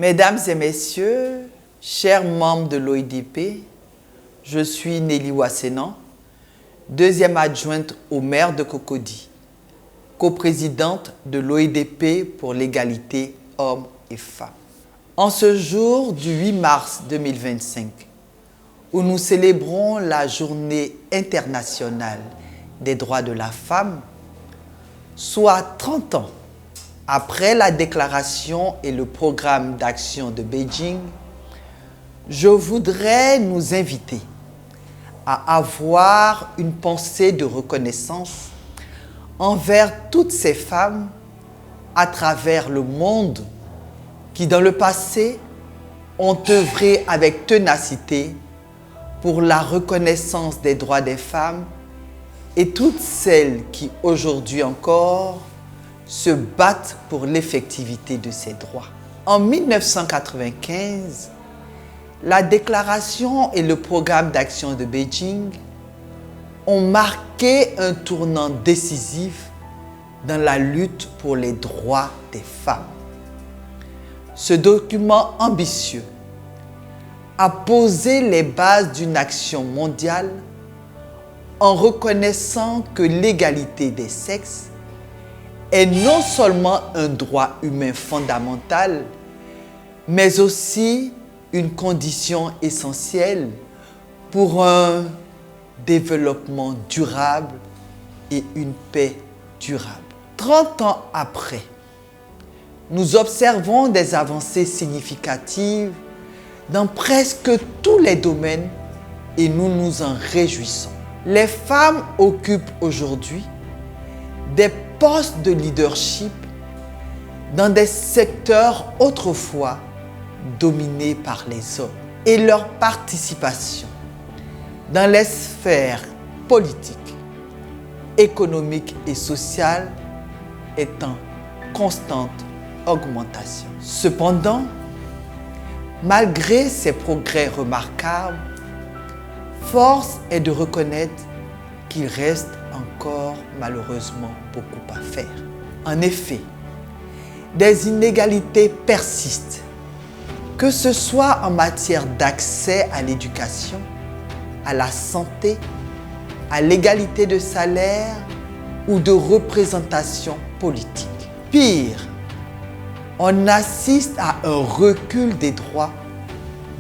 Mesdames et messieurs, chers membres de l'OIDP, je suis Nelly Wassenan, deuxième adjointe au maire de Cocody, coprésidente de l'OIDP pour l'égalité hommes et femmes. En ce jour du 8 mars 2025, où nous célébrons la Journée internationale des droits de la femme, soit 30 ans après la déclaration et le programme d'action de Beijing, je voudrais nous inviter à avoir une pensée de reconnaissance envers toutes ces femmes à travers le monde qui, dans le passé, ont œuvré avec ténacité pour la reconnaissance des droits des femmes et toutes celles qui, aujourd'hui encore, se battent pour l'effectivité de ces droits. En 1995, la déclaration et le programme d'action de Beijing ont marqué un tournant décisif dans la lutte pour les droits des femmes. Ce document ambitieux a posé les bases d'une action mondiale en reconnaissant que l'égalité des sexes est non seulement un droit humain fondamental, mais aussi une condition essentielle pour un développement durable et une paix durable. 30 ans après, nous observons des avancées significatives dans presque tous les domaines et nous nous en réjouissons. Les femmes occupent aujourd'hui des postes de leadership dans des secteurs autrefois dominés par les hommes et leur participation dans les sphères politiques, économiques et sociales est en constante augmentation. Cependant, malgré ces progrès remarquables, force est de reconnaître qu'il reste encore malheureusement beaucoup à faire. En effet, des inégalités persistent, que ce soit en matière d'accès à l'éducation, à la santé, à l'égalité de salaire ou de représentation politique. Pire, on assiste à un recul des droits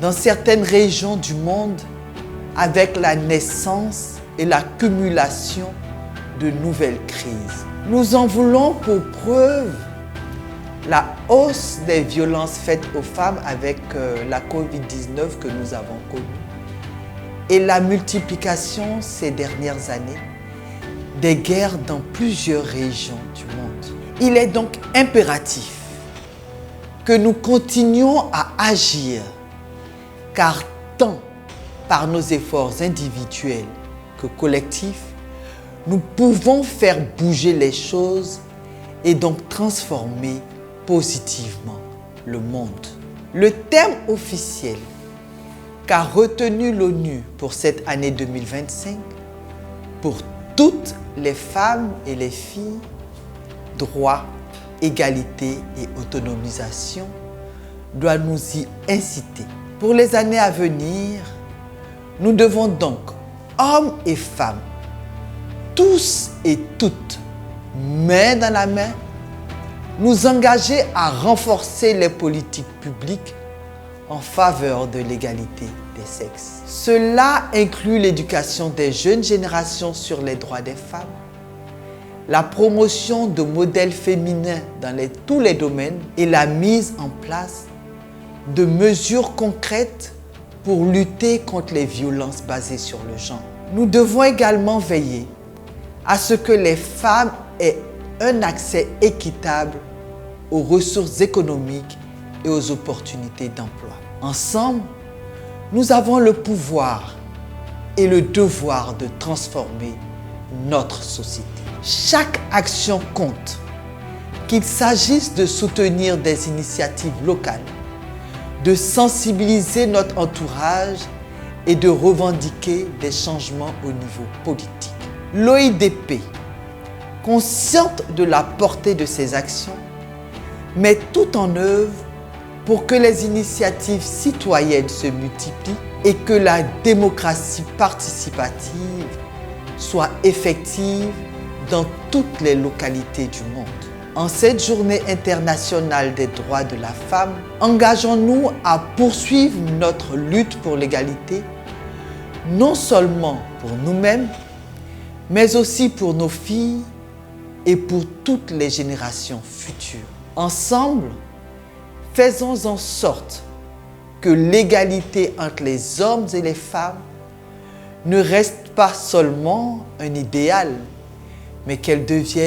dans certaines régions du monde avec la naissance et l'accumulation de nouvelles crises. Nous en voulons pour preuve la hausse des violences faites aux femmes avec la Covid-19 que nous avons connue et la multiplication ces dernières années des guerres dans plusieurs régions du monde. Il est donc impératif que nous continuions à agir, car tant par nos efforts individuels que collectifs, nous pouvons faire bouger les choses et donc transformer positivement le monde. Le thème officiel qu'a retenu l'ONU pour cette année 2025, pour toutes les femmes et les filles, droit, égalité et autonomisation, doit nous y inciter. Pour les années à venir, nous devons donc, hommes et femmes, tous et toutes, main dans la main, nous engager à renforcer les politiques publiques en faveur de l'égalité des sexes. Cela inclut l'éducation des jeunes générations sur les droits des femmes, la promotion de modèles féminins dans tous les domaines et la mise en place de mesures concrètes pour lutter contre les violences basées sur le genre. Nous devons également veiller à ce que les femmes aient un accès équitable aux ressources économiques et aux opportunités d'emploi. Ensemble, nous avons le pouvoir et le devoir de transformer notre société. Chaque action compte, qu'il s'agisse de soutenir des initiatives locales, de sensibiliser notre entourage et de revendiquer des changements au niveau politique. L'OIDP, consciente de la portée de ces actions, met tout en œuvre pour que les initiatives citoyennes se multiplient et que la démocratie participative soit effective dans toutes les localités du monde. En cette journée internationale des droits de la femme, engageons-nous à poursuivre notre lutte pour l'égalité, non seulement pour nous-mêmes, mais aussi pour nos filles et pour toutes les générations futures. Ensemble, faisons en sorte que l'égalité entre les hommes et les femmes ne reste pas seulement un idéal, mais qu'elle devienne